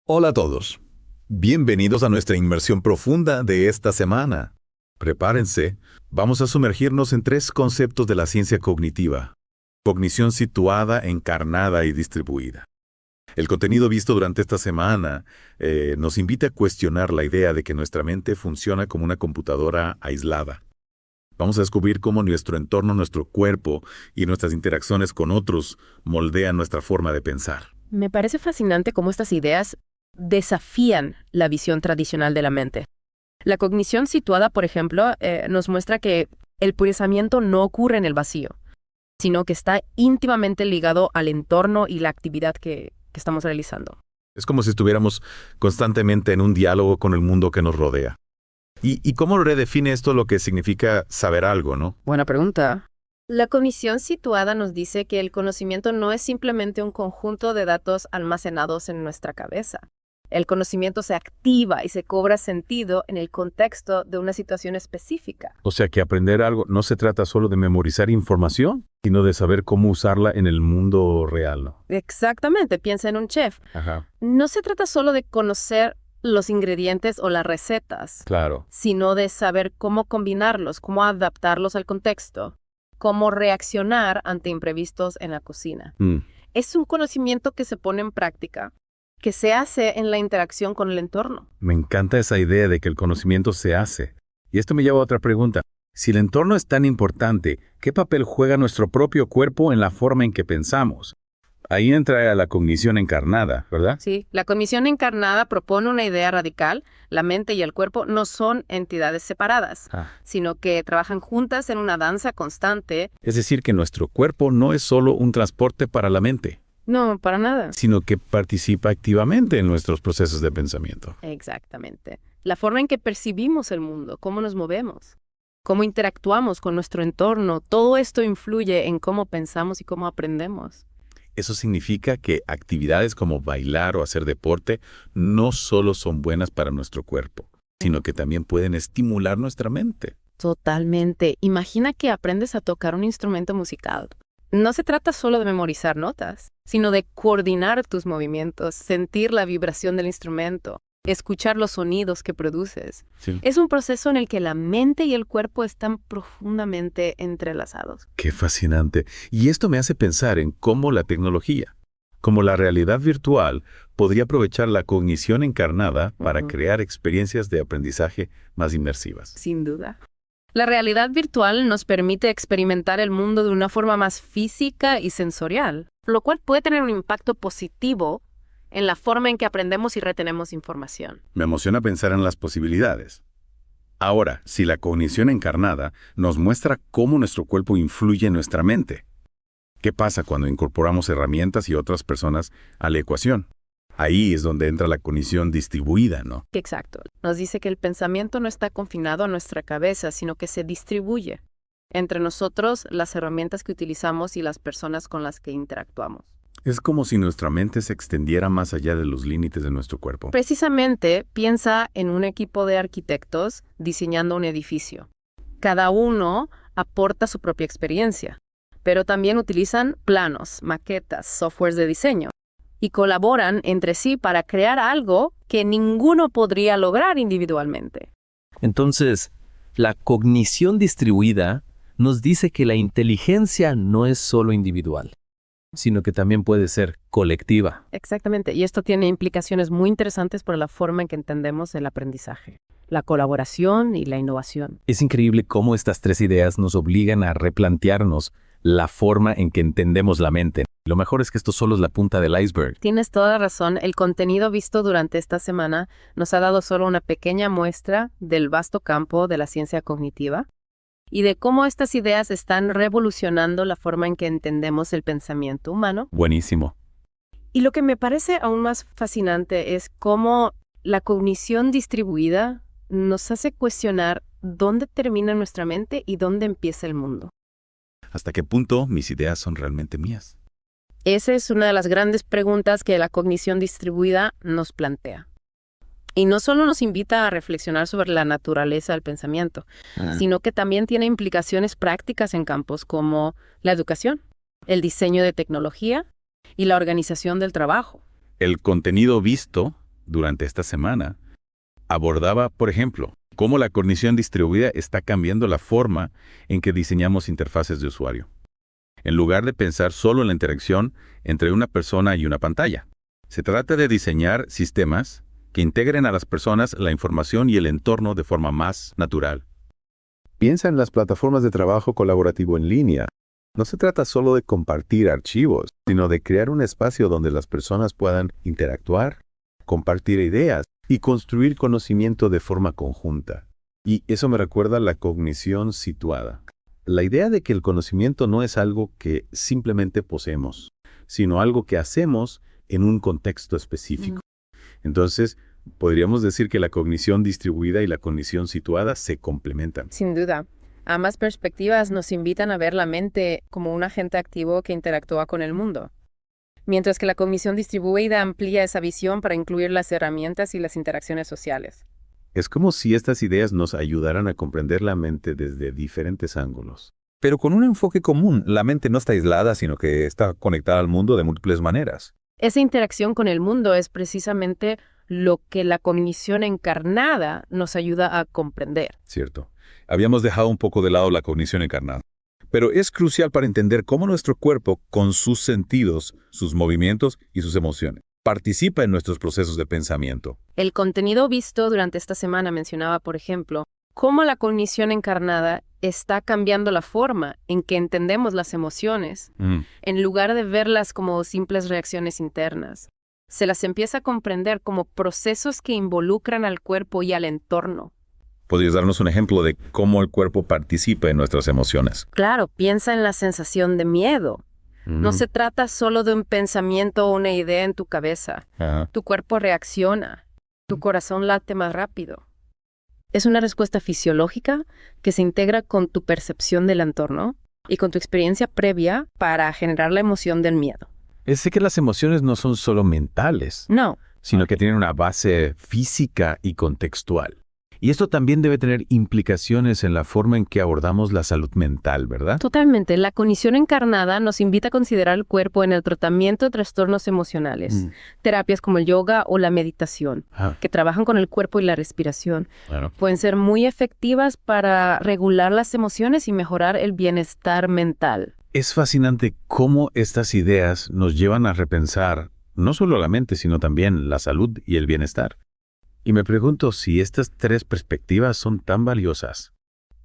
Hola a todos. Bienvenidos a nuestra inmersión profunda de esta semana. Prepárense, vamos a sumergirnos en tres conceptos de la ciencia cognitiva. Cognición situada, encarnada y distribuida. El contenido visto durante esta semana nos invita a cuestionar la idea de que nuestra mente funciona como una computadora aislada. Vamos a descubrir cómo nuestro entorno, nuestro cuerpo y nuestras interacciones con otros moldean nuestra forma de pensar. Me parece fascinante cómo estas ideas desafían la visión tradicional de la mente. La cognición situada, por ejemplo, nos muestra que el pensamiento no ocurre en el vacío, sino que está íntimamente ligado al entorno y la actividad que estamos realizando. Es como si estuviéramos constantemente en un diálogo con el mundo que nos rodea. ¿Y cómo redefine esto lo que significa saber algo, no? Buena pregunta. La cognición situada nos dice que el conocimiento no es simplemente un conjunto de datos almacenados en nuestra cabeza. El conocimiento se activa y se cobra sentido en el contexto de una situación específica. O sea que aprender algo no se trata solo de memorizar información, sino de saber cómo usarla en el mundo real, ¿no? Exactamente, piensa en un chef. Ajá, No se trata solo de conocer los ingredientes o las recetas, claro. sino de saber cómo combinarlos, cómo adaptarlos al contexto, cómo reaccionar ante imprevistos en la cocina. Es un conocimiento que se pone en práctica, que se hace en la interacción con el entorno. Me encanta esa idea de que el conocimiento se hace. Y esto me lleva a otra pregunta. Si el entorno es tan importante, ¿qué papel juega nuestro propio cuerpo en la forma en que pensamos? Ahí entra la cognición encarnada, ¿verdad? Sí, la cognición encarnada propone una idea radical. La mente y el cuerpo no son entidades separadas, sino que trabajan juntas en una danza constante. Es decir, que nuestro cuerpo no es solo un transporte para la mente, No, para nada. sino que participa activamente en nuestros procesos de pensamiento. Exactamente. La forma en que percibimos el mundo, cómo nos movemos, cómo interactuamos con nuestro entorno, todo esto influye en cómo pensamos y cómo aprendemos. Eso significa que actividades como bailar o hacer deporte no solo son buenas para nuestro cuerpo, sino que también pueden estimular nuestra mente. Totalmente. Imagina que aprendes a tocar un instrumento musical. No se trata solo de memorizar notas, sino de coordinar tus movimientos, sentir la vibración del instrumento, escuchar los sonidos que produces. Sí. Es un proceso en el que la mente y el cuerpo están profundamente entrelazados. Qué fascinante. Y esto me hace pensar en cómo la tecnología, como la realidad virtual, podría aprovechar la cognición encarnada para crear experiencias de aprendizaje más inmersivas. Sin duda. La realidad virtual nos permite experimentar el mundo de una forma más física y sensorial, lo cual puede tener un impacto positivo en la forma en que aprendemos y retenemos información. Me emociona pensar en las posibilidades. Ahora, si la cognición encarnada nos muestra cómo nuestro cuerpo influye en nuestra mente, ¿qué pasa cuando incorporamos herramientas y otras personas a la ecuación? Ahí es donde entra la cognición distribuida, ¿no? Exacto. Nos dice que el pensamiento no está confinado a nuestra cabeza, sino que se distribuye entre nosotros, las herramientas que utilizamos y las personas con las que interactuamos. Es como si nuestra mente se extendiera más allá de los límites de nuestro cuerpo. Precisamente, piensa en un equipo de arquitectos diseñando un edificio. Cada uno aporta su propia experiencia, pero también utilizan planos, maquetas, softwares de diseño y colaboran entre sí para crear algo que ninguno podría lograr individualmente. Entonces, la cognición distribuida nos dice que la inteligencia no es solo individual, sino que también puede ser colectiva. Exactamente, y esto tiene implicaciones muy interesantes por la forma en que entendemos el aprendizaje, la colaboración y la innovación. Es increíble cómo estas tres ideas nos obligan a replantearnos la forma en que entendemos la mente. Lo mejor es que esto solo es la punta del iceberg. Tienes toda razón, el contenido visto durante esta semana nos ha dado solo una pequeña muestra del vasto campo de la ciencia cognitiva y de cómo estas ideas están revolucionando la forma en que entendemos el pensamiento humano. Buenísimo. Y lo que me parece aún más fascinante es cómo la cognición distribuida nos hace cuestionar dónde termina nuestra mente y dónde empieza el mundo. ¿Hasta qué punto mis ideas son realmente mías? Esa es una de las grandes preguntas que la cognición distribuida nos plantea. Y no solo nos invita a reflexionar sobre la naturaleza del pensamiento, sino que también tiene implicaciones prácticas en campos como la educación, el diseño de tecnología y la organización del trabajo. El contenido visto durante esta semana, abordaba, por ejemplo, cómo la cognición distribuida está cambiando la forma en que diseñamos interfaces de usuario. En lugar de pensar solo en la interacción entre una persona y una pantalla, se trata de diseñar sistemas que integren a las personas la información y el entorno de forma más natural. Piensa en las plataformas de trabajo colaborativo en línea. No se trata solo de compartir archivos, sino de crear un espacio donde las personas puedan interactuar, compartir ideas y construir conocimiento de forma conjunta. Y eso me recuerda a la cognición situada. La idea de que el conocimiento no es algo que simplemente poseemos, sino algo que hacemos en un contexto específico. Entonces, podríamos decir que la cognición distribuida y la cognición situada se complementan. Sin duda. Ambas perspectivas nos invitan a ver la mente como un agente activo que interactúa con el mundo, mientras que la cognición distribuida amplía esa visión para incluir las herramientas y las interacciones sociales. Es como si estas ideas nos ayudaran a comprender la mente desde diferentes ángulos. Pero con un enfoque común, la mente no está aislada, sino que está conectada al mundo de múltiples maneras. Esa interacción con el mundo es precisamente lo que la cognición encarnada nos ayuda a comprender. Cierto. Habíamos dejado un poco de lado la cognición encarnada. Pero es crucial para entender cómo nuestro cuerpo, con sus sentidos, sus movimientos y sus emociones, participa en nuestros procesos de pensamiento. El contenido visto durante esta semana mencionaba, por ejemplo, cómo la cognición encarnada está cambiando la forma en que entendemos las emociones, en lugar de verlas como simples reacciones internas. Se las empieza a comprender como procesos que involucran al cuerpo y al entorno. ¿Podrías darnos un ejemplo de cómo el cuerpo participa en nuestras emociones? Claro, piensa en la sensación de miedo. No se trata solo de un pensamiento o una idea en tu cabeza. Ajá. Tu cuerpo reacciona. Tu corazón late más rápido. Es una respuesta fisiológica que se integra con tu percepción del entorno y con tu experiencia previa para generar la emoción del miedo. Es que las emociones no son solo mentales, No, sino que tienen una base física y contextual. Y esto también debe tener implicaciones en la forma en que abordamos la salud mental, ¿verdad? totalmente. La cognición encarnada nos invita a considerar el cuerpo en el tratamiento de trastornos emocionales. Terapias como el yoga o la meditación, que trabajan con el cuerpo y la respiración, Claro. pueden ser muy efectivas para regular las emociones y mejorar el bienestar mental. Es fascinante cómo estas ideas nos llevan a repensar no solo la mente, sino también la salud y el bienestar. Y me pregunto si estas tres perspectivas son tan valiosas.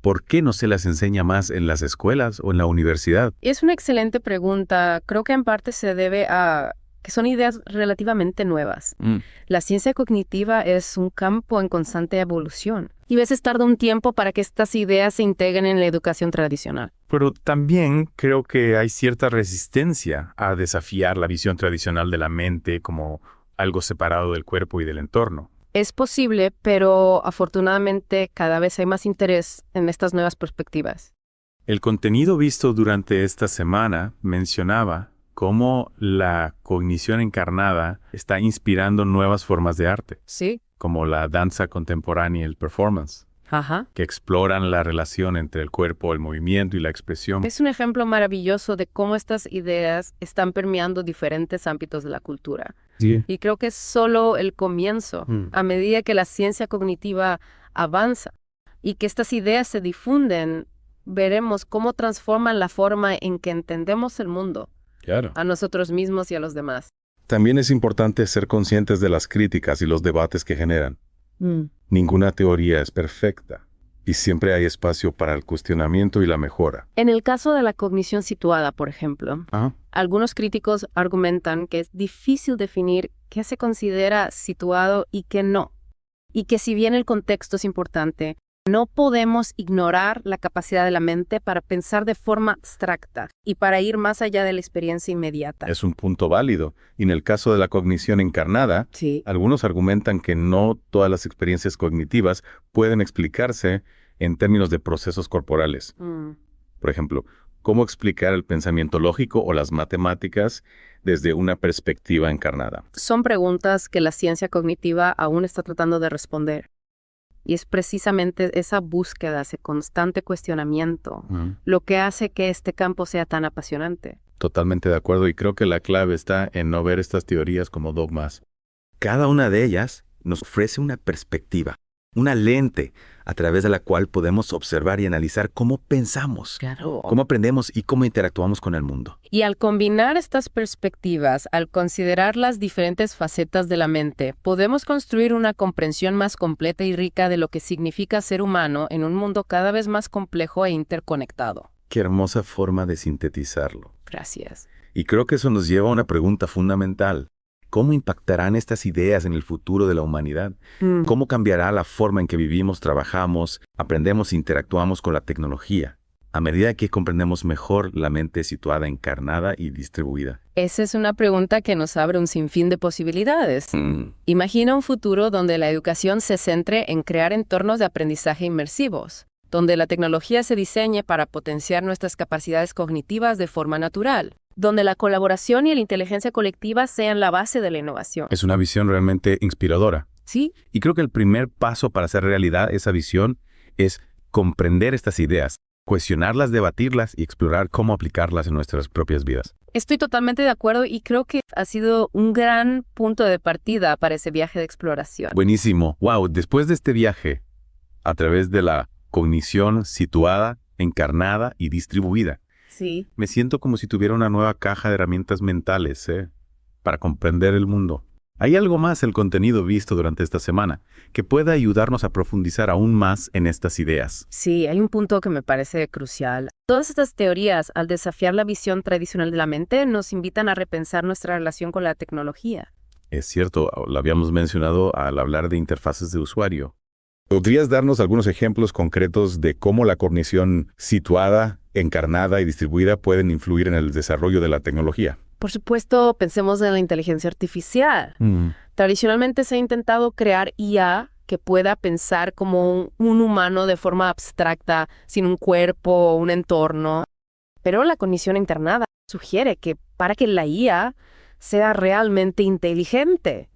¿Por qué no se las enseña más en las escuelas o en la universidad? Es una excelente pregunta. Creo que en parte se debe a que son ideas relativamente nuevas. La ciencia cognitiva es un campo en constante evolución y a veces tarda un tiempo para que estas ideas se integren en la educación tradicional. Pero también creo que hay cierta resistencia a desafiar la visión tradicional de la mente como algo separado del cuerpo y del entorno. Es posible, pero afortunadamente cada vez hay más interés en estas nuevas perspectivas. El contenido visto durante esta semana mencionaba cómo la cognición encarnada está inspirando nuevas formas de arte, ¿Sí? como la danza contemporánea y el performance, Ajá. que exploran la relación entre el cuerpo, el movimiento y la expresión. Es un ejemplo maravilloso de cómo estas ideas están permeando diferentes ámbitos de la cultura. Sí. Y creo que es solo el comienzo, a medida que la ciencia cognitiva avanza y que estas ideas se difunden, veremos cómo transforman la forma en que entendemos el mundo, Claro. a nosotros mismos y a los demás. También es importante ser conscientes de las críticas y los debates que generan. Ninguna teoría es perfecta y siempre hay espacio para el cuestionamiento y la mejora. En el caso de la cognición situada, por ejemplo, Ajá. algunos críticos argumentan que es difícil definir qué se considera situado y qué no. Y que si bien el contexto es importante, no podemos ignorar la capacidad de la mente para pensar de forma abstracta y para ir más allá de la experiencia inmediata. Es un punto válido. Y en el caso de la cognición encarnada, Sí. algunos argumentan que no todas las experiencias cognitivas pueden explicarse en términos de procesos corporales. Por ejemplo, ¿cómo explicar el pensamiento lógico o las matemáticas desde una perspectiva encarnada? Son preguntas que la ciencia cognitiva aún está tratando de responder. Y es precisamente esa búsqueda, ese constante cuestionamiento, lo que hace que este campo sea tan apasionante. Totalmente de acuerdo, y creo que la clave está en no ver estas teorías como dogmas, Cada una de ellas nos ofrece una perspectiva, una lente a través de la cual podemos observar y analizar cómo pensamos, Claro. cómo aprendemos y cómo interactuamos con el mundo. Y al combinar estas perspectivas, al considerar las diferentes facetas de la mente, podemos construir una comprensión más completa y rica de lo que significa ser humano en un mundo cada vez más complejo e interconectado. Qué hermosa forma de sintetizarlo. Gracias. Y creo que eso nos lleva a una pregunta fundamental. ¿Cómo impactarán estas ideas en el futuro de la humanidad? ¿Cómo cambiará la forma en que vivimos, trabajamos, aprendemos e interactuamos con la tecnología, a medida que comprendemos mejor la mente situada, encarnada y distribuida? Esa es una pregunta que nos abre un sinfín de posibilidades. Imagina un futuro donde la educación se centre en crear entornos de aprendizaje inmersivos, donde la tecnología se diseñe para potenciar nuestras capacidades cognitivas de forma natural, donde la colaboración y la inteligencia colectiva sean la base de la innovación. Es una visión realmente inspiradora. ¿Sí? Y creo que el primer paso para hacer realidad esa visión es comprender estas ideas, cuestionarlas, debatirlas y explorar cómo aplicarlas en nuestras propias vidas. Estoy totalmente de acuerdo y creo que ha sido un gran punto de partida para ese viaje de exploración. Buenísimo. Wow, después de este viaje, a través de la cognición situada, encarnada y distribuida, Sí. me siento como si tuviera una nueva caja de herramientas mentales, para comprender el mundo. ¿Hay algo más el contenido visto durante esta semana que pueda ayudarnos a profundizar aún más en estas ideas? Sí, hay un punto que me parece crucial. Todas estas teorías, al desafiar la visión tradicional de la mente, nos invitan a repensar nuestra relación con la tecnología. Es cierto, lo habíamos mencionado al hablar de interfaces de usuario. ¿Podrías darnos algunos ejemplos concretos de cómo la cognición situada, encarnada y distribuida pueden influir en el desarrollo de la tecnología? Por supuesto, pensemos en la inteligencia artificial. Tradicionalmente se ha intentado crear IA que pueda pensar como un humano de forma abstracta, sin un cuerpo o un entorno. Pero la cognición encarnada sugiere que para que la IA sea realmente inteligente,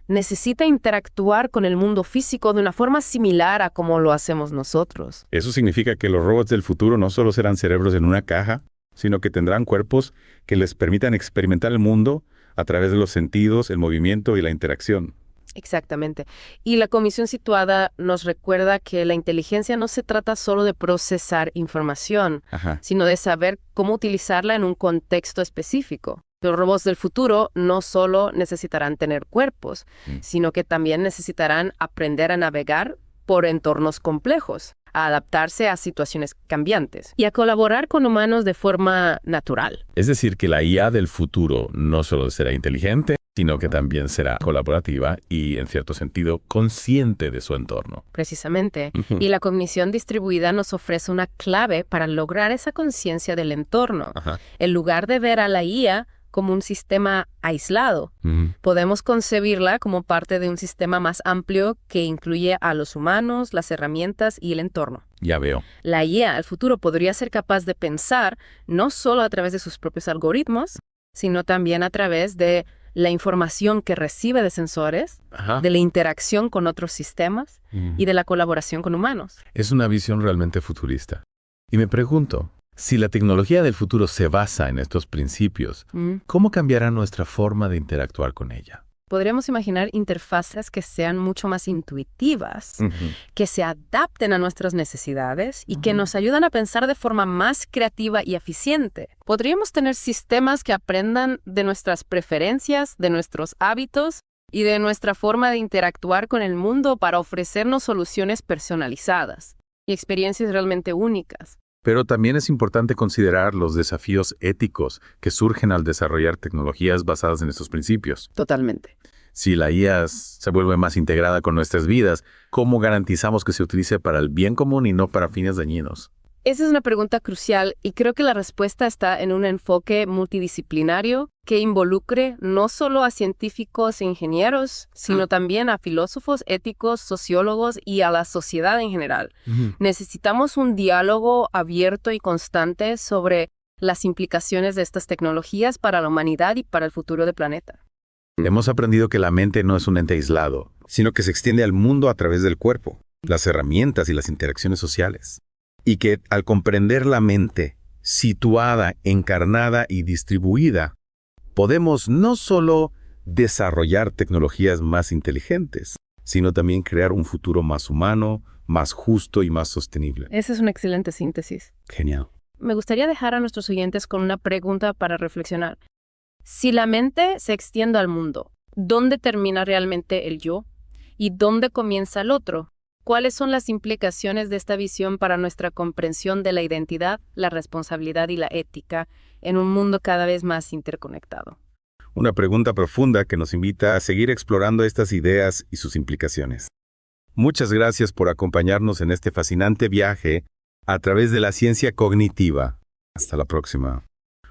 necesita interactuar con el mundo físico de una forma similar a como lo hacemos nosotros. Eso significa que los robots del futuro no solo serán cerebros en una caja, sino que tendrán cuerpos que les permitan experimentar el mundo a través de los sentidos, el movimiento y la interacción. Exactamente. Y la cognición situada nos recuerda que la inteligencia no se trata solo de procesar información, sino de saber cómo utilizarla en un contexto específico. Los robots del futuro no solo necesitarán tener cuerpos, sino que también necesitarán aprender a navegar por entornos complejos, a adaptarse a situaciones cambiantes y a colaborar con humanos de forma natural. Es decir, que la IA del futuro no solo será inteligente, sino que también será colaborativa y, en cierto sentido, consciente de su entorno. Precisamente. Y la cognición distribuida nos ofrece una clave para lograr esa conciencia del entorno. En lugar de ver a la IA como un sistema aislado, podemos concebirla como parte de un sistema más amplio que incluye a los humanos, las herramientas y el entorno. Ya veo. La IA al futuro podría ser capaz de pensar no solo a través de sus propios algoritmos, sino también a través de la información que recibe de sensores, de la interacción con otros sistemas y de la colaboración con humanos. Es una visión realmente futurista. Y me pregunto, si la tecnología del futuro se basa en estos principios, ¿cómo cambiará nuestra forma de interactuar con ella? Podríamos imaginar interfaces que sean mucho más intuitivas, que se adapten a nuestras necesidades y que nos ayudan a pensar de forma más creativa y eficiente. Podríamos tener sistemas que aprendan de nuestras preferencias, de nuestros hábitos y de nuestra forma de interactuar con el mundo para ofrecernos soluciones personalizadas y experiencias realmente únicas. Pero también es importante considerar los desafíos éticos que surgen al desarrollar tecnologías basadas en estos principios. Totalmente. Si la IA se vuelve más integrada con nuestras vidas, ¿cómo garantizamos que se utilice para el bien común y no para fines dañinos? Esa es una pregunta crucial y creo que la respuesta está en un enfoque multidisciplinario que involucre no solo a científicos e ingenieros, sino también a filósofos, éticos, sociólogos y a la sociedad en general. Necesitamos un diálogo abierto y constante sobre las implicaciones de estas tecnologías para la humanidad y para el futuro del planeta. Hemos aprendido que la mente no es un ente aislado, Sino que se extiende al mundo a través del cuerpo, las herramientas y las interacciones sociales. Y que al comprender la mente situada, encarnada y distribuida, podemos no solo desarrollar tecnologías más inteligentes, sino también crear un futuro más humano, más justo y más sostenible. Esa es una excelente síntesis. Genial. Me gustaría dejar a nuestros oyentes con una pregunta para reflexionar. Si la mente se extiende al mundo, ¿dónde termina realmente el yo? ¿Y dónde comienza el otro? ¿Cuáles son las implicaciones de esta visión para nuestra comprensión de la identidad, la responsabilidad y la ética en un mundo cada vez más interconectado? Una pregunta profunda que nos invita a seguir explorando estas ideas y sus implicaciones. Muchas gracias por acompañarnos en este fascinante viaje a través de la ciencia cognitiva. Hasta la próxima.